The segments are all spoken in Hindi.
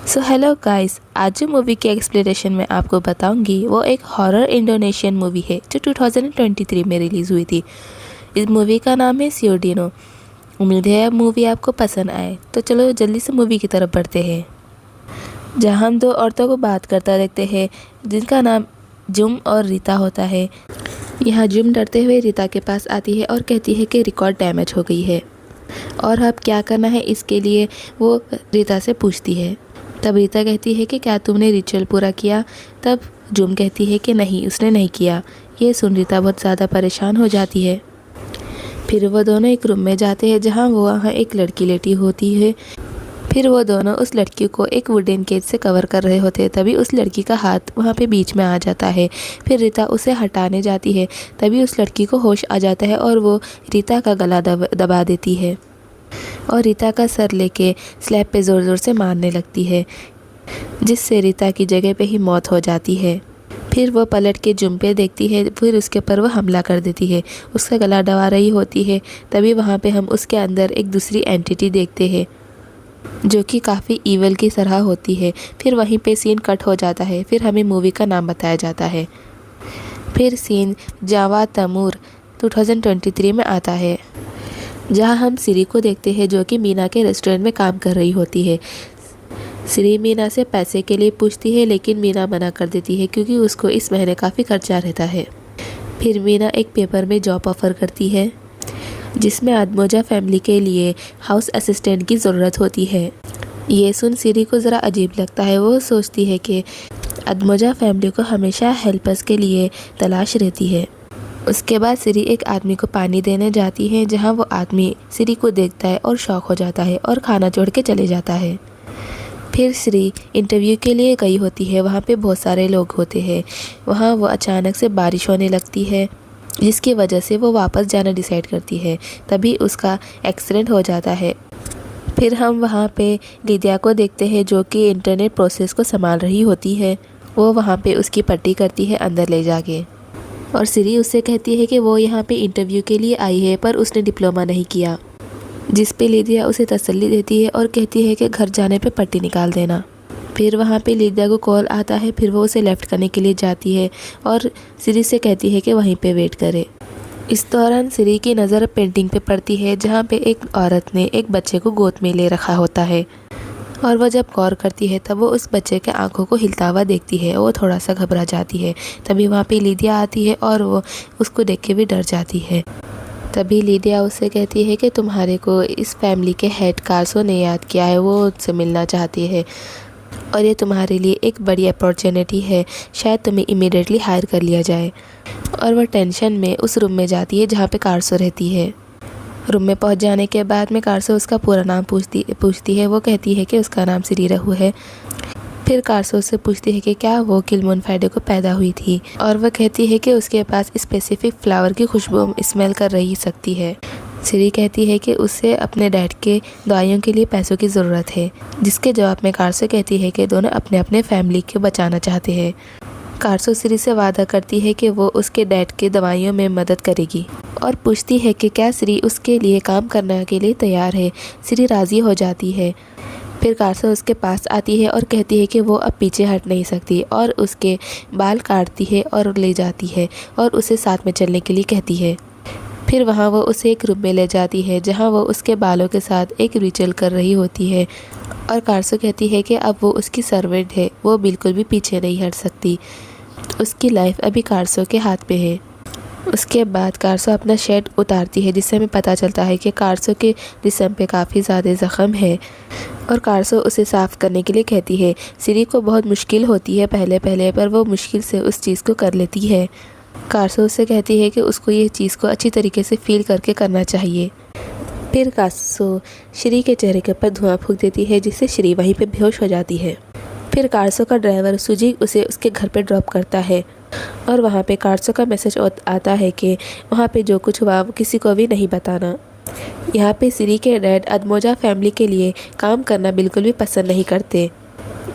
सो हेलो गाइस, आज जो मूवी की एक्सप्लेनेशन मैं आपको बताऊंगी वो एक हॉरर इंडोनेशियन मूवी है जो 2023 में रिलीज़ हुई थी। इस मूवी का नाम है सियोडिनो। उम्मीद है मूवी आपको पसंद आए, तो चलो जल्दी से मूवी की तरफ बढ़ते हैं। जहां हम दो औरतों को बात करता देखते हैं जिनका नाम जुम और रीता होता है। यहाँ जुम डरते हुए रीता के पास आती है और कहती है कि रिकॉर्ड डैमेज हो गई है और अब क्या करना है इसके लिए वो रीता से पूछती है। तब रीता कहती है कि क्या तुमने रिचुअल पूरा किया? तब जुम कहती है कि नहीं, उसने नहीं किया। ये सुन रीता बहुत ज़्यादा परेशान हो जाती है। फिर वो दोनों एक रूम में जाते हैं जहाँ वहाँ एक लड़की लेटी होती है। फिर वो दोनों उस लड़की को एक वुडन केज से कवर कर रहे होते हैं। तभी उस लड़की का हाथ वहाँ पे बीच में आ जाता है। फिर रीता उसे हटाने जाती है। तभी उस लड़की को होश आ जाता है और वो रीता का गला दबा देती है और रीता का सर लेके स्लैब पे ज़ोर ज़ोर से मारने लगती है, जिससे रीता की जगह पे ही मौत हो जाती है। फिर वो पलट के जुम पे देखती है, फिर उसके ऊपर वो हमला कर देती है, उसका गला दबा रही होती है। तभी वहाँ पे हम उसके अंदर एक दूसरी एंटिटी देखते हैं जो कि काफ़ी ईवल की तरह होती है। फिर वहीं पे सीन कट हो जाता है। फिर हमें मूवी का नाम बताया जाता है। फिर सीन जावा तमूर 2023 में आता है, जहाँ हम सिरी को देखते हैं जो कि मीना के रेस्टोरेंट में काम कर रही होती है। सिरी मीना से पैसे के लिए पूछती है, लेकिन मीना मना कर देती है क्योंकि उसको इस महीने काफ़ी खर्चा रहता है। फिर मीना एक पेपर में जॉब ऑफ़र करती है जिसमें अदमोजा फैमिली के लिए हाउस असिस्टेंट की ज़रूरत होती है। ये सुन सिरी को ज़रा अजीब लगता है। वो सोचती है कि अदमोजा फैमिली को हमेशा हेल्पर्स के लिए तलाश रहती है। उसके बाद सिरी एक आदमी को पानी देने जाती है, जहाँ वो आदमी सिरी को देखता है और शॉक हो जाता है और खाना छोड़ के चले जाता है। फिर सिरी इंटरव्यू के लिए गई होती है। वहाँ पे बहुत सारे लोग होते हैं। वहाँ वो अचानक से बारिश होने लगती है, जिसकी वजह से वो वापस जाना डिसाइड करती है। तभी उसका एक्सीडेंट हो जाता है। फिर हम वहाँ पे लिदिया को देखते हैं जो कि इंटरनेट प्रोसेस को संभाल रही होती है। वो वहाँ पे उसकी पट्टी करती है अंदर ले जाके, और सिरी उससे कहती है कि वो यहाँ पे इंटरव्यू के लिए आई है पर उसने डिप्लोमा नहीं किया, जिस पे लिदिया उसे तसल्ली देती है और कहती है कि घर जाने पे पट्टी निकाल देना। फिर वहाँ पे लिदिया को कॉल आता है। फिर वो उसे लेफ़्ट करने के लिए जाती है और सिरी से कहती है कि वहीं पे वेट करे। इस दौरान सिरी की नज़र पेंटिंग पे पड़ती है जहाँ पे एक औरत ने एक बच्चे को गोद में ले रखा होता है, और वह जब गौर करती है तब वो उस बच्चे के आंखों को हिलता हुआ देखती है। वो थोड़ा सा घबरा जाती है। तभी वहाँ पे लिदिया आती है और वो उसको देख के भी डर जाती है। तभी लिदिया उससे कहती है कि तुम्हारे को इस फैमिली के हेड कार्सो ने याद किया है, वो उससे मिलना चाहती है और ये तुम्हारे लिए एक बड़ी अपॉर्चुनिटी है, शायद तुम्हें इमीडिएटली हायर कर लिया जाए। और वह टेंशन में उस रूम में जाती है जहाँ पे कार्सो रहती है। रूम में पहुंच जाने के बाद में कार्सो उसका पूरा नाम पूछती है। वो कहती है कि उसका नाम सिरी रहू है। फिर कार्सो से पूछती है कि क्या वो किलमोन फ्राइडे को पैदा हुई थी, और वह कहती है कि उसके पास स्पेसिफिक फ्लावर की खुशबू स्मेल कर रही सकती है। सिरी कहती है कि उसे अपने डैड के दवाइयों के लिए पैसों की ज़रूरत है, जिसके जवाब में कार्सो कहती है कि दोनों अपने अपने फैमिली को बचाना चाहते हैं। कार्सो सिरी से वादा करती है कि वो उसके डैड के दवाइयों में मदद करेगी और पूछती है कि क्या सिरी उसके लिए काम करने के लिए तैयार है। सिरी राज़ी हो जाती है। फिर कार्सो उसके पास आती है और कहती है कि वो अब पीछे हट नहीं सकती, और उसके बाल काटती है और ले जाती है और उसे साथ में चलने के लिए कहती है। फिर वहाँ वो उसे एक रूम में ले जाती है जहाँ वो उसके बालों के साथ एक रिचुअल कर रही होती है, और कार्सो कहती है कि अब वो उसकी सर्वेंट है, वो बिल्कुल भी पीछे नहीं हट सकती। उसकी लाइफ अभी कार्सो के हाथ पे है। उसके बाद कार्सो अपना शर्ट उतारती है, जिससे हमें पता चलता है कि कार्सो के जिस्म पे काफ़ी ज़्यादा ज़ख्म है, और कार्सो उसे साफ़ करने के लिए कहती है। सिरी को बहुत मुश्किल होती है पहले पहले, पर वो मुश्किल से उस चीज़ को कर लेती है। कार्सो उससे कहती है कि उसको ये चीज़ को अच्छी तरीके से फील करके करना चाहिए। फिर कार्सो श्री के चेहरे के ऊपर धुआं फूंक देती है, जिससे श्री वहीं पे बेहोश हो जाती है। फिर कार्सो का ड्राइवर सुजी उसे उसके घर पे ड्रॉप करता है, और वहाँ पे कार्सो का मैसेज आता है कि वहाँ पे जो कुछ हुआ वो किसी को भी नहीं बताना। यहाँ पे सिरी के डैड अदमोजा फैमिली के लिए काम करना बिल्कुल भी पसंद नहीं करते।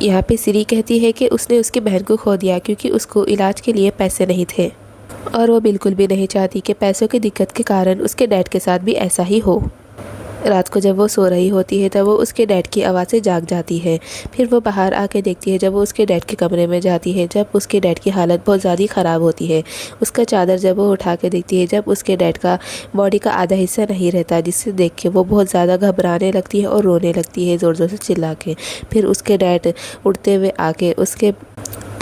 यहाँ पे सिरी कहती है कि उसने उसकी बहन को खो दिया क्योंकि उसको इलाज के लिए पैसे नहीं थे, और वो बिल्कुल भी नहीं चाहती कि पैसों की दिक्कत के कारण उसके डैड के साथ भी ऐसा ही हो। रात को जब वो सो रही होती है तब वो उसके डैड की आवाज़ से जाग जाती है। फिर वो बाहर आके देखती है जब वो उसके डैड के कमरे में जाती है, जब उसके डैड की हालत बहुत ज़्यादा ख़राब होती है। उसका चादर जब वो उठा के देखती है, जब उसके डैड का बॉडी का आधा हिस्सा नहीं रहता, जिससे देख के वो बहुत ज़्यादा घबराने लगती है और रोने लगती है ज़ोर ज़ोर से चिल्ला के। फिर उसके डैड उड़ते हुए आके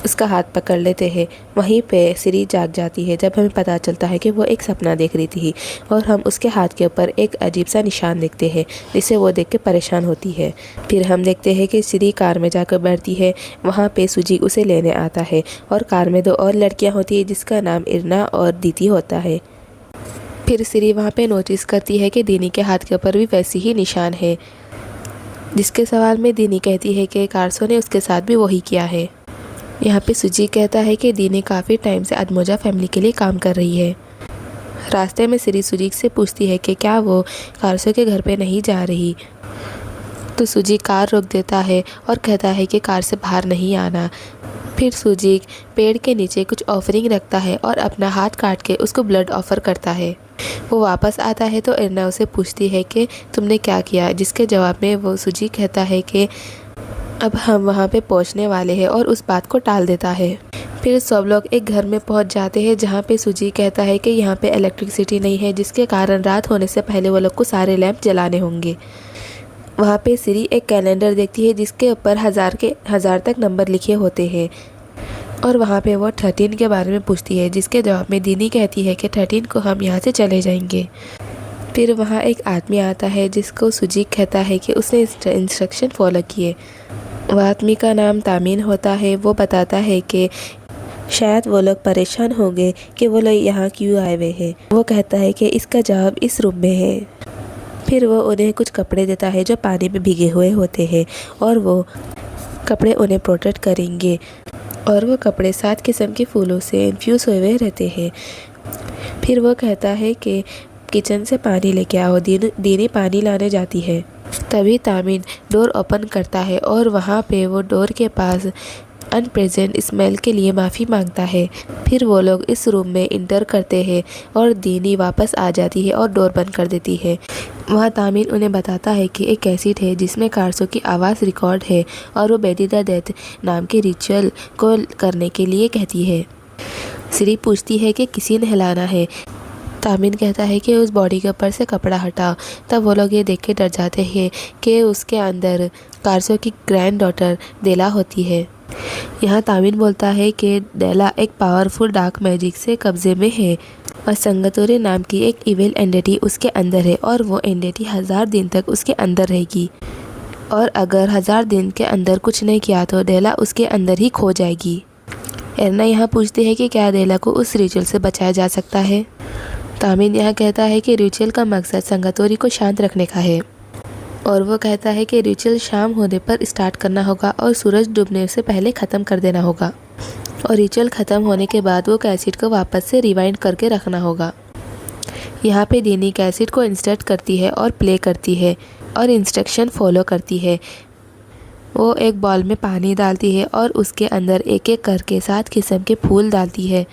उसका हाथ पकड़ लेते हैं। वहीं पे सिरी जाग जाती है जब हमें पता चलता है कि वो एक सपना देख रही थी और हम उसके हाथ के ऊपर एक अजीब सा निशान देखते हैं, जिसे वो देख के परेशान होती है। फिर हम देखते हैं कि सिरी कार में जाकर बैठती है। वहाँ पे सुजी उसे लेने आता है और कार में 2 और लड़कियाँ होती है जिसका नाम इरना और दीदी होता है। फिर सिरी वहाँ पे नोटिस करती है कि दीनी के हाथ के ऊपर भी वैसी ही निशान है, जिसके सवाल में दीनी कहती है कि कारसो ने उसके साथ भी वही किया है। यहाँ पे सुजी कहता है कि दीनी काफ़ी टाइम से अदमोजा फैमिली के लिए काम कर रही है। रास्ते में सिरी सुजी से पूछती है कि क्या वो कारसो के घर पे नहीं जा रही, तो सुजी कार रोक देता है और कहता है कि कार से बाहर नहीं आना। फिर सुजी पेड़ के नीचे कुछ ऑफरिंग रखता है और अपना हाथ काट के उसको ब्लड ऑफर करता है। वो वापस आता है तो इरना उसे पूछती है कि तुमने क्या किया, जिसके जवाब में वो सुजी कहता है कि अब हम वहाँ पे पहुँचने वाले हैं और उस बात को टाल देता है। फिर सब लोग एक घर में पहुँच जाते हैं जहाँ पे सुजी कहता है कि यहाँ पे इलेक्ट्रिसिटी नहीं है, जिसके कारण रात होने से पहले वो लोग को सारे लैंप जलाने होंगे। वहाँ पे सिरी एक कैलेंडर देखती है जिसके ऊपर 1000 तक नंबर लिखे होते हैं और वहाँ पे वो 13 के बारे में पूछती है, जिसके जवाब में दीनी कहती है कि 13 को हम यहाँ से चले जाएंगे। फिर वहाँ एक आदमी आता है जिसको सुजी कहता है कि उसने इंस्ट्रक्शन फॉलो किए। वह आदमी का नाम तामीन होता है। वो बताता है कि शायद वो लोग परेशान होंगे कि वो लोग यहाँ क्यों आए हुए हैं। वो कहता है कि इसका जवाब इस रूम में है। फिर वो उन्हें कुछ कपड़े देता है जो पानी में भीगे हुए होते हैं और वो कपड़े उन्हें प्रोटेक्ट करेंगे और वो कपड़े 7 किस्म के फूलों से इन्फ्यूज़ हुए रहते हैं। फिर वो कहता है कि किचन से पानी लेके आओ। दीनी पानी लाने जाती है। तभी तामीन डोर ओपन करता है और वहाँ पे वो डोर के पास अनप्रेजेंट स्मेल के लिए माफ़ी मांगता है। फिर वो लोग इस रूम में इंटर करते हैं और दीनी वापस आ जाती है और डोर बंद कर देती है। वहाँ तामीन उन्हें बताता है कि एक कैसेट है जिसमें कारसो की आवाज़ रिकॉर्ड है और वो बेदी द डेथ नाम के रिचुअल को करने के लिए कहती है। सिरी पूछती है कि किसी ने हिलाना है। तामीन कहता है कि उस बॉडी के ऊपर से कपड़ा हटा। तब वो लोग ये देख के डर जाते हैं कि उसके अंदर कारसो की ग्रैंड डॉटर देला होती है। यहाँ तामीन बोलता है कि देला एक पावरफुल डार्क मैजिक से कब्जे में है और संगतोरे नाम की एक इविल एंटिटी उसके अंदर है और वो एंटिटी 1000 दिन तक उसके अंदर रहेगी और अगर 1000 दिन के अंदर कुछ नहीं किया तो देला उसके अंदर ही खो जाएगी। एरना यहाँ पूछती है कि क्या देला को उस रिचुअल से बचाया जा सकता है। तामीन यहाँ कहता है कि रिचुअल का मकसद संगतोरी को शांत रखने का है और वो कहता है कि रिचुअल शाम होने पर स्टार्ट करना होगा और सूरज डूबने से पहले ख़त्म कर देना होगा और रिचुअल ख़त्म होने के बाद वो कैसेट को वापस से रिवाइंड करके रखना होगा। यहाँ पे दीनी कैसेट को इंसर्ट करती है और प्ले करती है और इंस्ट्रक्शन फॉलो करती है। वो एक बॉल में पानी डालती है और उसके अंदर एक एक करके 7 किस्म के फूल डालती है।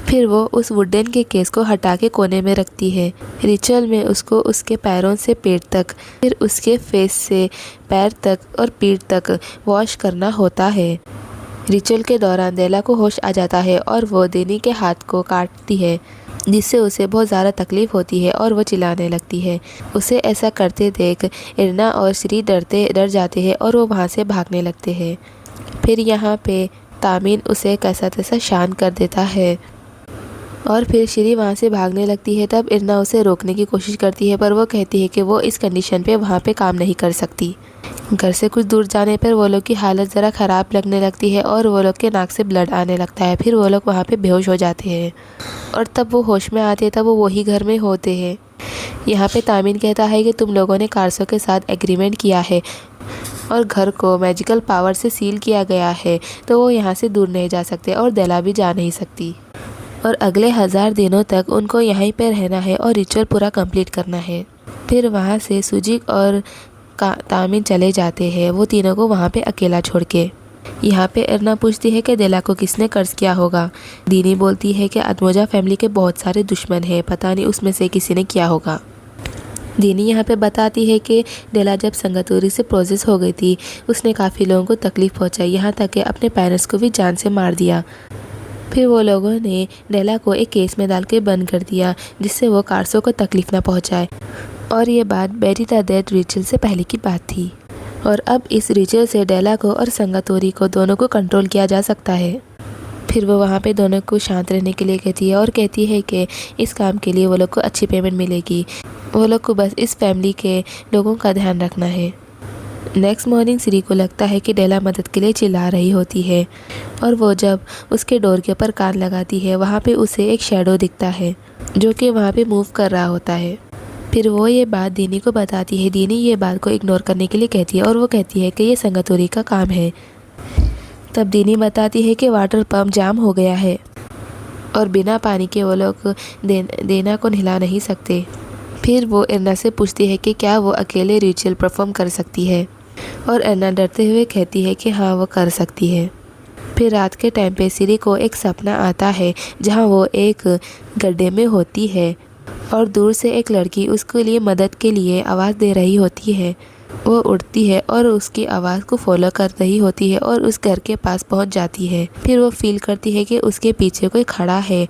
फिर वो उस वुडन के केस को हटा के कोने में रखती है। रिचुअल में उसको उसके पैरों से पेट तक, फिर उसके फेस से पैर तक और पीठ तक वॉश करना होता है। रिचुअल के दौरान देला को होश आ जाता है और वो दीनी के हाथ को काटती है, जिससे उसे बहुत ज़्यादा तकलीफ़ होती है और वो चिल्लाने लगती है। उसे ऐसा करते देख इरना और श्री डर जाते हैं और वो वहाँ से भागने लगते हैं। फिर यहाँ पे तामीन उसे कैसा तैसा शांत कर देता है और फिर श्री वहाँ से भागने लगती है। तब इरना उसे रोकने की कोशिश करती है पर वो कहती है कि वो इस कंडीशन पे वहाँ पे काम नहीं कर सकती। घर से कुछ दूर जाने पर वो लोग की हालत ज़रा ख़राब लगने लगती है और वो लोग के नाक से ब्लड आने लगता है। फिर वो लोग वहाँ पे बेहोश हो जाते हैं और तब वो होश में आते हैं तब वो वही घर में होते हैं। यहाँ पे तामीन कहता है कि तुम लोगों ने कारसो के साथ एग्रीमेंट किया है और घर को मैजिकल पावर से सील किया गया है, तो वो यहाँ से दूर नहीं जा सकते और देला भी जा नहीं सकती और अगले 1000 दिनों तक उनको यहीं पर रहना है और रिचुअल पूरा कंप्लीट करना है। फिर वहाँ से सुजीक और तामीन चले जाते हैं, वो तीनों को वहाँ पे अकेला छोड़ के। यहाँ पे इरना पूछती है कि देला को किसने कर्ज किया होगा। दीनी बोलती है कि अदमोजा फैमिली के बहुत सारे दुश्मन हैं, पता नहीं उसमें से किसी ने किया होगा। दीनी यहाँ पे बताती है कि डेला जब संगतूरी से प्रोसेस हो गई थी उसने काफ़ी लोगों को तकलीफ़ पहुँचाई, यहाँ तक कि अपने पेरेंट्स को भी जान से मार दिया। फिर वो लोगों ने डेला को एक केस में डाल के बंद कर दिया जिससे वो कारसो को तकलीफ़ ना पहुँचाए। और ये बात बेरी द डेड रिचुअल से पहले की बात थी और अब इस रिचुअल से डेला को और संगतूरी को दोनों को कंट्रोल किया जा सकता है। फिर वो वहाँ पे दोनों को शांत रहने के लिए कहती है और कहती है कि इस काम के लिए वो लोग को अच्छी पेमेंट मिलेगी, वो लोग को बस इस फैमिली के लोगों का ध्यान रखना है। नेक्स्ट मॉर्निंग श्री को लगता है कि डेला मदद के लिए चिल्ला रही होती है और वो जब उसके डोर के ऊपर कान लगाती है वहाँ पे उसे एक शैडो दिखता है जो कि वहाँ पे मूव कर रहा होता है। फिर वो ये बात दीनी को बताती है। दीनी ये बात को इग्नोर करने के लिए कहती है और वो कहती है कि ये संगतूरी का काम है। तब दीनी बताती है कि वाटर पंप जाम हो गया है और बिना पानी के वो लोग देना को हिला नहीं सकते। फिर वो एरना से पूछती है कि क्या वो अकेले रिचुअल परफॉर्म कर सकती है और एरना डरते हुए कहती है कि हाँ वो कर सकती है। फिर रात के टाइम पे सिरी को एक सपना आता है जहाँ वो एक गड्ढे में होती है और दूर से एक लड़की उसके लिए मदद के लिए आवाज़ दे रही होती है। वो उड़ती है और उसकी आवाज़ को फॉलो कर रही होती है और उस घर के पास पहुंच जाती है। फिर वो फील करती है कि उसके पीछे कोई खड़ा है।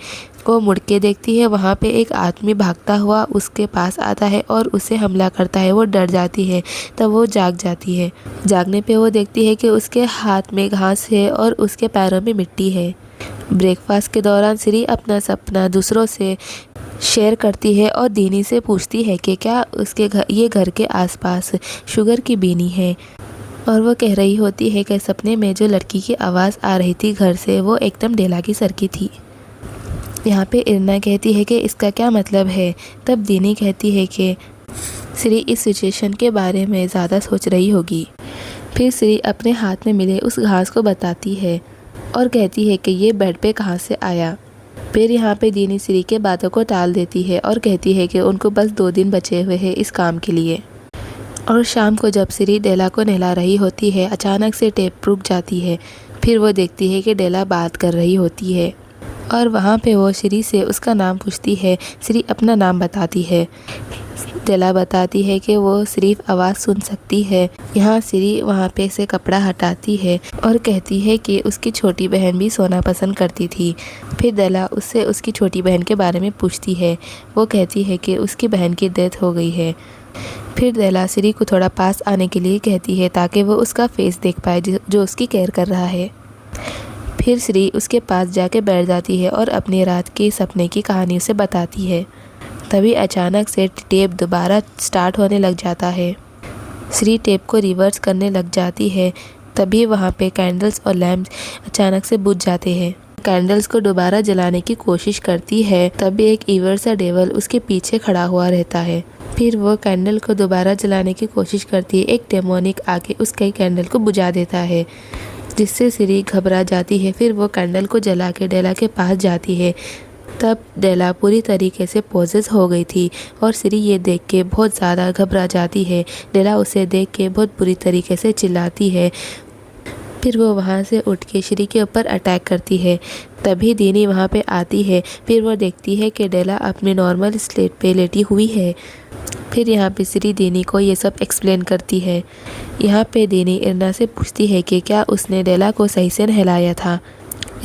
वो मुड़ के देखती है, वहाँ पे एक आदमी भागता हुआ उसके पास आता है और उसे हमला करता है। वो डर जाती है, तब वो जाग जाती है। जागने पे वो देखती है कि उसके हाथ में घास है और उसके पैरों में मिट्टी है। ब्रेकफास्ट के दौरान श्री अपना सपना दूसरों से शेयर करती है और दीनी से पूछती है कि क्या उसके घर के आसपास शुगर की बीनी है। और वो कह रही होती है कि सपने में जो लड़की की आवाज़ आ रही थी घर से वो एकदम डेला की सर की थी। यहाँ पे इरना कहती है कि इसका क्या मतलब है। तब दीनी कहती है कि श्री इस सिचुएशन के बारे में ज़्यादा सोच रही होगी। फिर श्री अपने हाथ में मिले उस घास को बताती है और कहती है कि ये बेड पे कहाँ से आया। फिर यहाँ पे दीनी श्री के बातों को टाल देती है और कहती है कि उनको बस 2 दिन बचे हुए हैं इस काम के लिए। और शाम को जब श्री डेला को नहला रही होती है अचानक से टेप रुक जाती है। फिर वो देखती है कि डेला बात कर रही होती है और वहाँ पे वो श्री से उसका नाम पूछती है। श्री अपना नाम बताती है। डेला बताती है कि वो सिर्फ आवाज़ सुन सकती है। यहाँ श्री वहाँ पे से कपड़ा हटाती है और कहती है कि उसकी छोटी बहन भी सोना पसंद करती थी। फिर डेला उससे उसकी छोटी बहन के बारे में पूछती है। वो कहती है कि उसकी बहन की डेथ हो गई है। फिर डेला श्री को थोड़ा पास आने के लिए कहती है ताकि वो उसका फेस देख पाए जो उसकी केयर कर रहा है। फिर श्री उसके पास जाके बैठ जाती है और अपनी रात के सपने की कहानी उसे बताती है। तभी अचानक से टेप दोबारा स्टार्ट होने लग जाता है। श्री टेप को रिवर्स करने लग जाती है। तभी वहाँ पे कैंडल्स और लैम्प अचानक से बुझ जाते हैं। कैंडल्स को दोबारा जलाने की कोशिश करती है, तभी एक ईवर सा डेवल उसके पीछे खड़ा हुआ रहता है। फिर वो कैंडल को दोबारा जलाने की कोशिश करती है। एक डेमोनिक आके उसके कैंडल को बुझा देता है जिससे श्री घबरा जाती है। फिर वो कैंडल को जला के डेला के पास जाती है। तब डेला पूरी तरीके से पोजेस हो गई थी और श्री ये देख के बहुत ज़्यादा घबरा जाती है। डेला उसे देख के बहुत बुरी तरीके से चिल्लाती है। फिर वो वहाँ से उठ के श्री के ऊपर अटैक करती है। तभी दीनी वहाँ पे आती है। फिर वो देखती है कि डेला अपने नॉर्मल स्लेट पे लेटी हुई है। फिर यहाँ पे श्री दीनी को ये सब एक्सप्लेन करती है। यहाँ पे दीनी इरना से पूछती है कि क्या उसने डेला को सही से नहलाया था।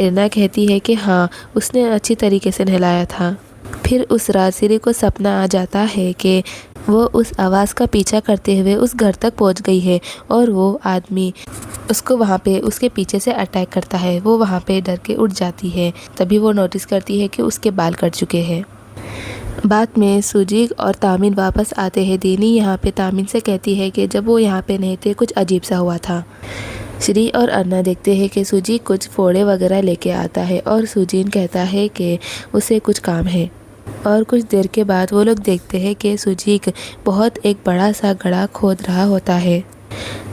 इरना कहती है कि हाँ, उसने अच्छी तरीके से नहलाया था। फिर उस रात श्री को सपना आ जाता है कि वो उस आवाज़ का पीछा करते हुए उस घर तक पहुंच गई है और वो आदमी उसको वहाँ पे उसके पीछे से अटैक करता है। वो वहाँ पे डर के उठ जाती है। तभी वो नोटिस करती है कि उसके बाल कट चुके हैं। बाद में सुजी और तामिन वापस आते हैं। दीनी यहाँ पे तामिन से कहती है कि जब वो यहाँ पे नहीं थे कुछ अजीब सा हुआ था। श्री और अन्ना देखते हैं कि सुजी कुछ फोड़े वगैरह लेके आता है और सुजीन कहता है कि उसे कुछ काम है। और कुछ देर के बाद वो लोग देखते हैं कि सुजीक बहुत एक बड़ा सा गड्ढा खोद रहा होता है।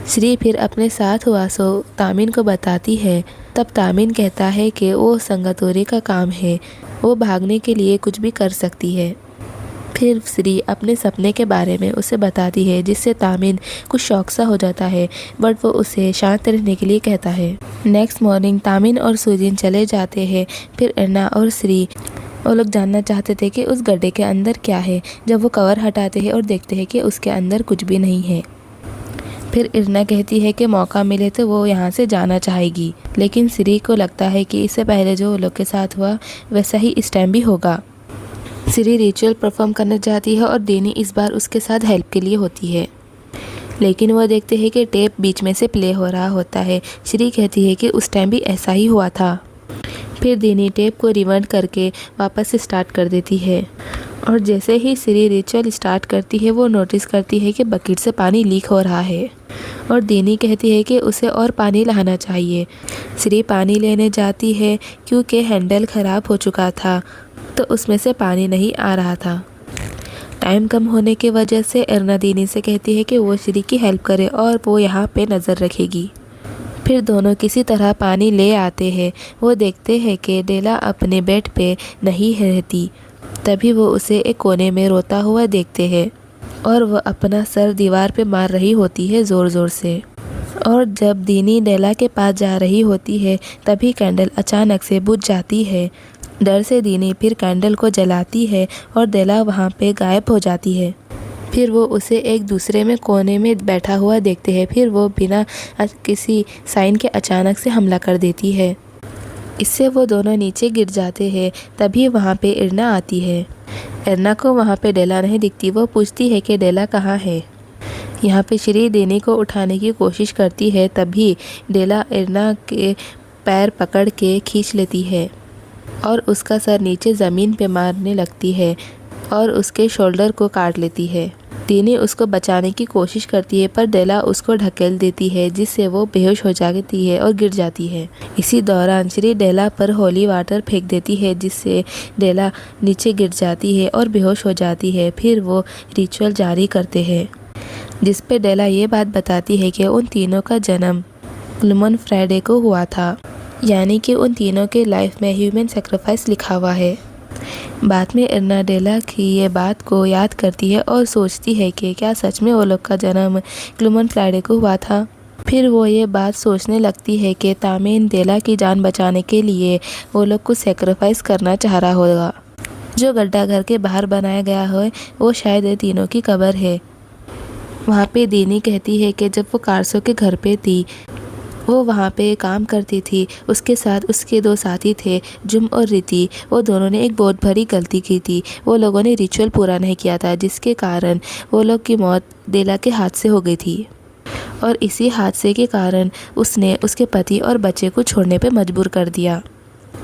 श्री फिर अपने साथ हुआ सो तामिन को बताती है। तब तामिन कहता है कि वो संगतूरी का काम है, वो भागने के लिए कुछ भी कर सकती है। फिर श्री अपने सपने के बारे में उसे बताती है जिससे तामिन कुछ शौक सा हो जाता है, बट वो उसे शांत रहने के लिए कहता है। नेक्स्ट मॉर्निंग तामिन और सुजीन चले जाते हैं। फिर अन्ना और श्री वो लोग जानना चाहते थे कि उस गड्ढे के अंदर क्या है। जब वो कवर हटाते हैं और देखते हैं कि उसके अंदर कुछ भी नहीं है। फिर इरना कहती है कि मौका मिले तो वो यहाँ से जाना चाहेगी, लेकिन सिरी को लगता है कि इससे पहले जो वो लोग के साथ हुआ वैसा ही इस टाइम भी होगा। सिरी रिचुअल परफॉर्म करना चाहती है और डेनी इस बार उसके साथ हेल्प के लिए होती है, लेकिन वो देखते हैं कि टेप बीच में से प्ले हो रहा होता है। सिरी कहती है कि उस टाइम भी ऐसा ही हुआ था। फिर डेनी टेप को रिवाइंड करके वापस से स्टार्ट कर देती है, और जैसे ही सिरी रिचुअल स्टार्ट करती है वो नोटिस करती है कि बकेट से पानी लीक हो रहा है, और डेनी कहती है कि उसे और पानी लाना चाहिए। सिरी पानी लेने जाती है क्योंकि हैंडल ख़राब हो चुका था, तो उसमें से पानी नहीं आ रहा था। टाइम कम होने की वजह से इरना डेनी से कहती है कि वो सिरी की हेल्प करे और वो यहाँ पे नज़र रखेगी। फिर दोनों किसी तरह पानी ले आते हैं। वो देखते हैं कि डेला अपने बेड पे नहीं रहती। तभी वो उसे एक कोने में रोता हुआ देखते हैं, और वह अपना सर दीवार पे मार रही होती है ज़ोर ज़ोर से। और जब डेनी डेला के पास जा रही होती है तभी कैंडल अचानक से बुझ जाती है। डर से डेनी फिर कैंडल को जलाती है और डेला वहाँ पे गायब हो जाती है। फिर वो उसे एक दूसरे में कोने में बैठा हुआ देखते हैं। फिर वो बिना किसी साइन के अचानक से हमला कर देती है। इससे वो दोनों नीचे गिर जाते हैं। तभी वहाँ पे इरना आती है। इरना को वहाँ पे डेला नहीं दिखती। वो पूछती है कि डेला कहाँ है। यहाँ पे श्री डेनी को उठाने की कोशिश करती है, तभी डेला इरना के पैर पकड़ के खींच लेती है और उसका सर नीचे ज़मीन पे मारने लगती है और उसके शोल्डर को काट लेती है। डेनी उसको बचाने की कोशिश करती है, पर डेला उसको ढकेल देती है, जिससे वो बेहोश हो जाती है और गिर जाती है। इसी दौरान श्री डेला पर होली वाटर फेंक देती है, जिससे डेला नीचे गिर जाती है और बेहोश हो जाती है। फिर वो रिचुअल जारी करते हैं, जिस पे डेला ये बात बताती है कि उन तीनों का जन्म क्लूमन फ्राइडे को हुआ था, यानी कि उन तीनों के लाइफ में ह्यूमन सेक्रीफाइस लिखा हुआ है। बाद में इरना डेला की ये बात को याद करती है और सोचती है कि क्या सच में वो लोग का जन्म क्लूमन फ्राइडे को हुआ था। फिर वो ये बात सोचने लगती है कि तामीन डेला की जान बचाने के लिए वो लोग कुछ सेक्रीफाइस करना चाह रहा होगा। जो गड्ढा घर के बाहर बनाया गया है वो शायद ये तीनों की कब्र है। वहाँ पे डेनी कहती है कि जब वो कार्सो के घर पे थी, वो वहाँ पे काम करती थी। उसके साथ उसके दो साथी थे, जुम और रिति। वो दोनों ने एक बहुत बड़ी गलती की थी। वो लोगों ने रिचुअल पूरा नहीं किया था, जिसके कारण वो लोग की मौत डेला के हाथ से हो गई थी, और इसी हादसे के कारण उसने उसके पति और बच्चे को छोड़ने पे मजबूर कर दिया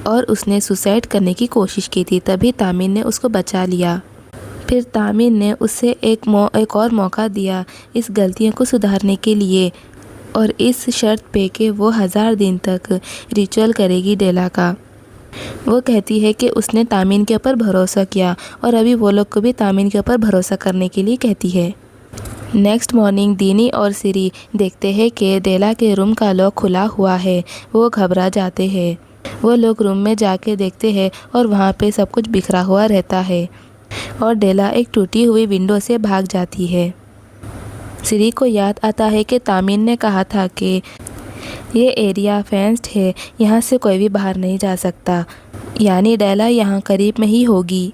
और उसने सुसाइड करने की कोशिश की थी। तभी तामीन ने उसको बचा लिया। फिर तामीन ने उसे एक और मौका दिया इस गलतियों को सुधारने के लिए, और इस शर्त पे कि वो 1000 दिन तक रिचुअल करेगी डेला का। वो कहती है कि उसने तामीन के ऊपर भरोसा किया, और अभी वो लोग को भी तामीन के ऊपर भरोसा करने के लिए कहती है। नेक्स्ट मॉर्निंग डेनी और सिरी देखते हैं कि डेला के रूम का लॉक खुला हुआ है। वो घबरा जाते हैं। वो लोग रूम में जाके देखते हैं और वहाँ पे सब कुछ बिखरा हुआ रहता है, और डेला एक टूटी हुई विंडो से भाग जाती है। सिरी को याद आता है कि तामीन ने कहा था कि ये एरिया फेंस्ड है, यहाँ से कोई भी बाहर नहीं जा सकता, यानी डेला यहाँ करीब में ही होगी।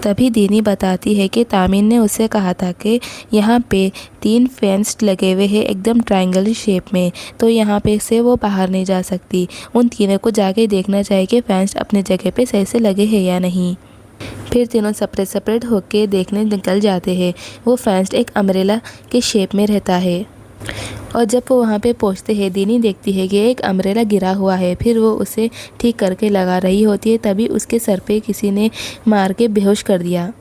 तभी डेनी बताती है कि तामीन ने उससे कहा था कि यहाँ पे 3 फेंस्ड लगे हुए हैं एकदम ट्रायंगल शेप में, तो यहाँ पे से वो बाहर नहीं जा सकती। उन तीनों को जाके देखना चाहिए कि फेंस्ड अपने जगह पे सही से लगे हैं या नहीं। फिर तीनों सेपरेट होके देखने निकल जाते हैं। वो फेंस्ड एक अम्ब्रेला के शेप में रहता है, और जब वो वहाँ पे पहुँचते हैं डेनी देखती है कि एक अम्ब्रेला गिरा हुआ है। फिर वो उसे ठीक करके लगा रही होती है, तभी उसके सर पे किसी ने मार के बेहोश कर दिया।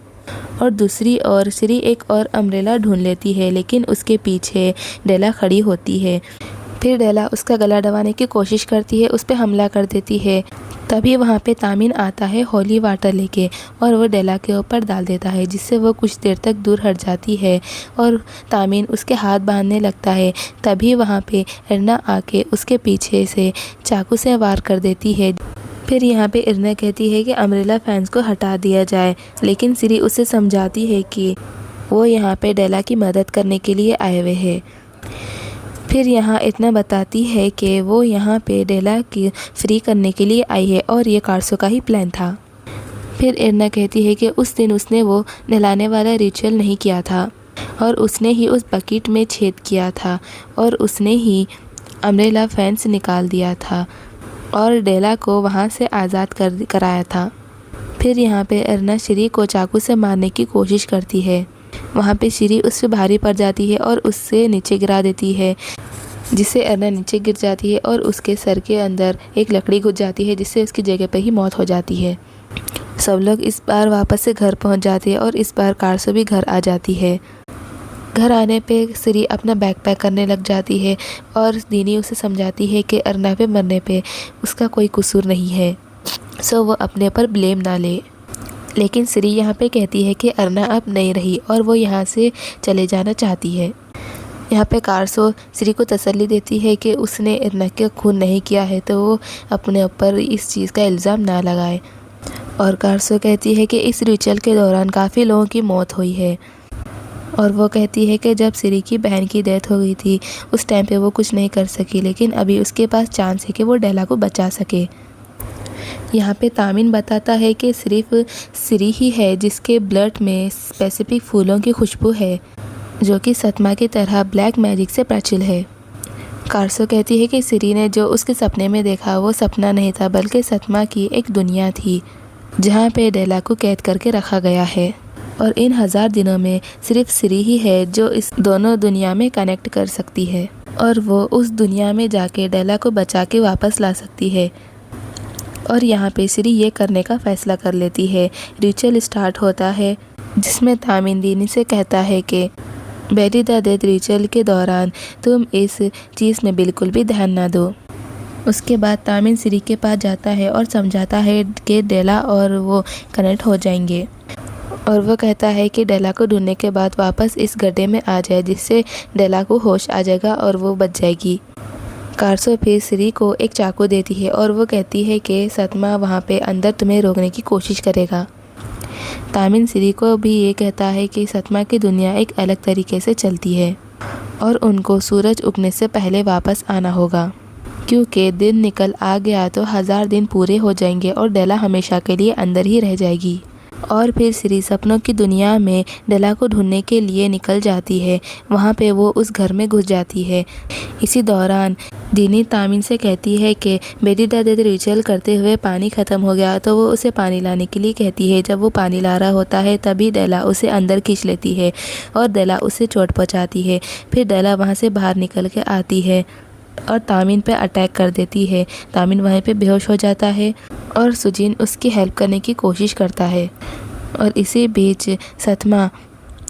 और दूसरी ओर सिरी एक और अम्ब्रेला ढूंढ लेती है, लेकिन उसके पीछे डेला खड़ी होती है। फिर डेला उसका गला दबाने की कोशिश करती है, उस पर हमला कर देती है। तभी वहाँ पे तामीन आता है होली वाटर लेके, और वो डेला के ऊपर डाल देता है, जिससे वो कुछ देर तक दूर हट जाती है और तामीन उसके हाथ बांधने लगता है। तभी वहाँ पे इरना आके उसके पीछे से चाकू से वार कर देती है। फिर यहाँ पे इरना कहती है कि अम्ब्रेला फैंस को हटा दिया जाए, लेकिन सिरी उसे समझाती है कि वो यहाँ पे डेला की मदद करने के लिए आए हुए हैं। फिर यहाँ इतना बताती है कि वो यहाँ पे डेला की फ्री करने के लिए आई है, और ये कार्सो का ही प्लान था। फिर एरना कहती है कि उस दिन उसने वो नहलाने वाला रिचुअल नहीं किया था और उसने ही उस बकेट में छेद किया था और उसने ही अम्ब्रेला फैंस निकाल दिया था और डेला को वहाँ से आज़ाद कराया था। फिर यहाँ पे एरना श्री को चाकू से मारने की कोशिश करती है। वहाँ पे श्री उस पर भारी पड़ जाती है और उससे नीचे गिरा देती है, जिससे एरना नीचे गिर जाती है और उसके सर के अंदर एक लकड़ी घुस जाती है, जिससे उसकी जगह पे ही मौत हो जाती है। सब लोग इस बार वापस से घर पहुँच जाते हैं और इस बार कारसो भी घर आ जाती है। घर आने पे श्री अपना बैग पैक करने लग जाती है और दीनी उसे समझाती है कि एरना पे मरने पे उसका कोई कसूर नहीं है, सो वो अपने पर ब्लेम ना ले। लेकिन श्री यहाँ पे कहती है कि एरना अब नहीं रही और वो यहाँ से चले जाना चाहती है। यहाँ पे कारसो श्री को तसल्ली देती है कि उसने एरना का खून नहीं किया है तो वो अपने ऊपर इस चीज़ का इल्ज़ाम ना लगाए। और कारसो कहती है कि इस रिचुअल के दौरान काफ़ी लोगों की मौत हुई है और वो कहती है कि जब श्री की बहन की डेथ हो गई थी उस टाइम पे वो कुछ नहीं कर सकी, लेकिन अभी उसके पास चांस है कि वो डेला को बचा सके। यहाँ पे तामिन बताता है कि सिर्फ श्री ही है जिसके ब्लड में स्पेसिफिक फूलों की खुशबू है जो कि सतमा की तरह ब्लैक मैजिक से प्रचलित है। कारसो कहती है कि श्री ने जो उसके सपने में देखा वो सपना नहीं था बल्कि सतमा की एक दुनिया थी जहाँ पे डेला को कैद करके रखा गया है और इन 1000 दिनों में सिर्फ श्री ही है जो इस दोनों दुनिया में कनेक्ट कर सकती है और वो उस दुनिया में जाके डेला को बचा के वापस ला सकती है। और यहाँ पे श्री ये करने का फ़ैसला कर लेती है। रिचुअल स्टार्ट होता है जिसमें तामिन दीनी से कहता है कि बेटी द डेथ रिचुअल के दौरान तुम इस चीज़ में बिल्कुल भी ध्यान ना दो। उसके बाद तामिन श्री के पास जाता है और समझाता है कि डेला और वो कनेक्ट हो जाएंगे और वो कहता है कि डेला को ढूंढने के बाद वापस इस गड्ढे में आ जाए जिससे डेला को होश आ जाएगा और वो बच जाएगी। कारसो फिर श्री को एक चाकू देती है और वो कहती है कि सतमा वहाँ पे अंदर तुम्हें रोकने की कोशिश करेगा। तामिन श्री को भी ये कहता है कि सतमा की दुनिया एक अलग तरीके से चलती है और उनको सूरज उगने से पहले वापस आना होगा क्योंकि दिन निकल आ गया तो 1000 दिन पूरे हो जाएंगे और डेला हमेशा के लिए अंदर ही रह जाएगी। और फिर श्री सपनों की दुनिया में डेला को ढूंढने के लिए निकल जाती है। वहाँ पे वो उस घर में घुस जाती है। इसी दौरान दीनी तामिन से कहती है कि बेटी द डेथ रिचुअल करते हुए पानी ख़त्म हो गया तो वो उसे पानी लाने के लिए कहती है। जब वो पानी ला रहा होता है तभी डेला उसे अंदर खींच लेती है और डेला उसे चोट पहुँचाती है। फिर डेला वहाँ से बाहर निकल के आती है और तामिन पे अटैक कर देती है। तामिन वहीं पे बेहोश हो जाता है और सुजिन उसकी हेल्प करने की कोशिश करता है और इसी बीच सतमा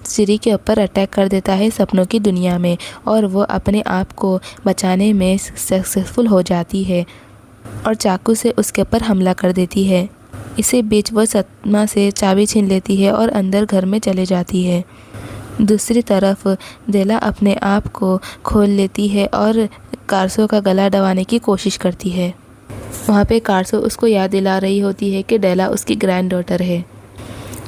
श्री के ऊपर अटैक कर देता है सपनों की दुनिया में और वो अपने आप को बचाने में सक्सेसफुल हो जाती है और चाकू से उसके ऊपर हमला कर देती है। इसी बीच वो सतमा से चाबी छीन लेती है और अंदर घर में चले जाती है। दूसरी तरफ डेला अपने आप को खोल लेती है और कारसो का गला दबाने की कोशिश करती है। वहाँ पे कारसो उसको याद दिला रही होती है कि डेला उसकी ग्रैंड डॉटर है।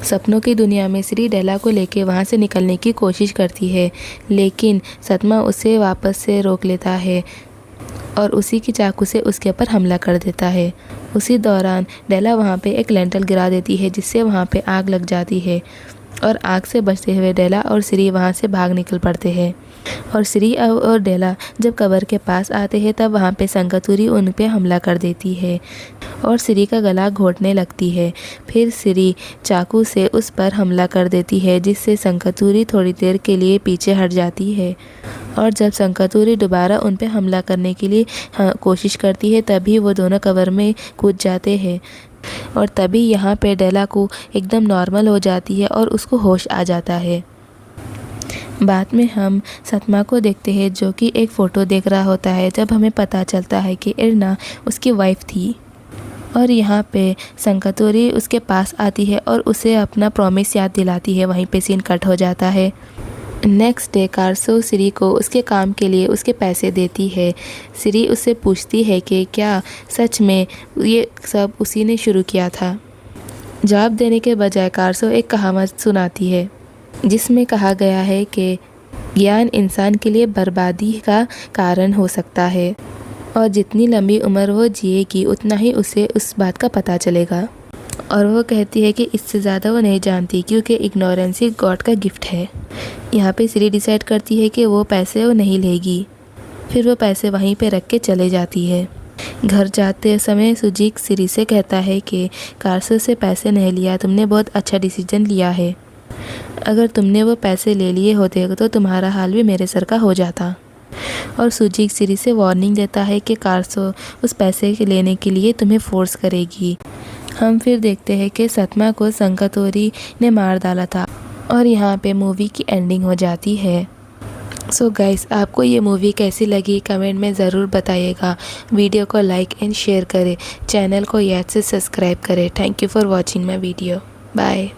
सपनों की दुनिया में श्री डेला को लेके वहाँ से निकलने की कोशिश करती है लेकिन सतमा उसे वापस से रोक लेता है और उसी की चाकू से उसके ऊपर हमला कर देता है। उसी दौरान डेला वहाँ पे एक लेंटल गिरा देती है जिससे वहाँ पे आग लग जाती है और आग से बचते हुए डेला और श्री वहाँ से भाग निकल पड़ते हैं। और श्री और डेला जब कब्र के पास आते हैं तब वहाँ पे संकतूरी उन पे हमला कर देती है और श्री का गला घोटने लगती है। फिर श्री चाकू से उस पर हमला कर देती है जिससे संकतूरी थोड़ी देर के लिए पीछे हट जाती है और जब संकतूरी दोबारा उन पे हमला करने के लिए कोशिश करती है तभी वो दोनों कब्र में कूद जाते हैं और तभी यहाँ पे डेला को एकदम नॉर्मल हो जाती है और उसको होश आ जाता है। बाद में हम सतमा को देखते हैं जो कि एक फ़ोटो देख रहा होता है जब हमें पता चलता है कि एरना उसकी वाइफ थी। और यहाँ पे संकतूरी उसके पास आती है और उसे अपना प्रॉमिस याद दिलाती है। वहीं पे सीन कट हो जाता है। नेक्स्ट डे कारसो श्री को उसके काम के लिए उसके पैसे देती है। श्री उससे पूछती है कि क्या सच में ये सब उसी ने शुरू किया था। जवाब देने के बजाय कारसो एक कहावत सुनाती है जिसमें कहा गया है कि ज्ञान इंसान के लिए बर्बादी का कारण हो सकता है और जितनी लंबी उम्र वो जिएगी उतना ही उसे उस बात का पता चलेगा। और वो कहती है कि इससे ज़्यादा वो नहीं जानती क्योंकि इग्नोरेंस ही गॉड का गिफ्ट है। यहाँ पे सिरी डिसाइड करती है कि वो पैसे वो नहीं लेगी। फिर वो पैसे वहीं पे रख के चले जाती है। घर जाते समय सुजीक सिरी से कहता है कि कारसो से पैसे नहीं लिया, तुमने बहुत अच्छा डिसीजन लिया है। अगर तुमने वो पैसे ले लिए होते तो तुम्हारा हाल भी मेरे सर का हो जाता। और सुजीक सिरी से वार्निंग देता है कि कारसो उस पैसे के लेने के लिए तुम्हें फोर्स करेगी। हम फिर देखते हैं कि सतमा को संकातोरी ने मार डाला था और यहाँ पे मूवी की एंडिंग हो जाती है। सो गाइस, आपको ये मूवी कैसी लगी कमेंट में ज़रूर बताइएगा। वीडियो को लाइक एंड शेयर करें, चैनल को याद से सब्सक्राइब करें। Thank you for watching my video. Bye.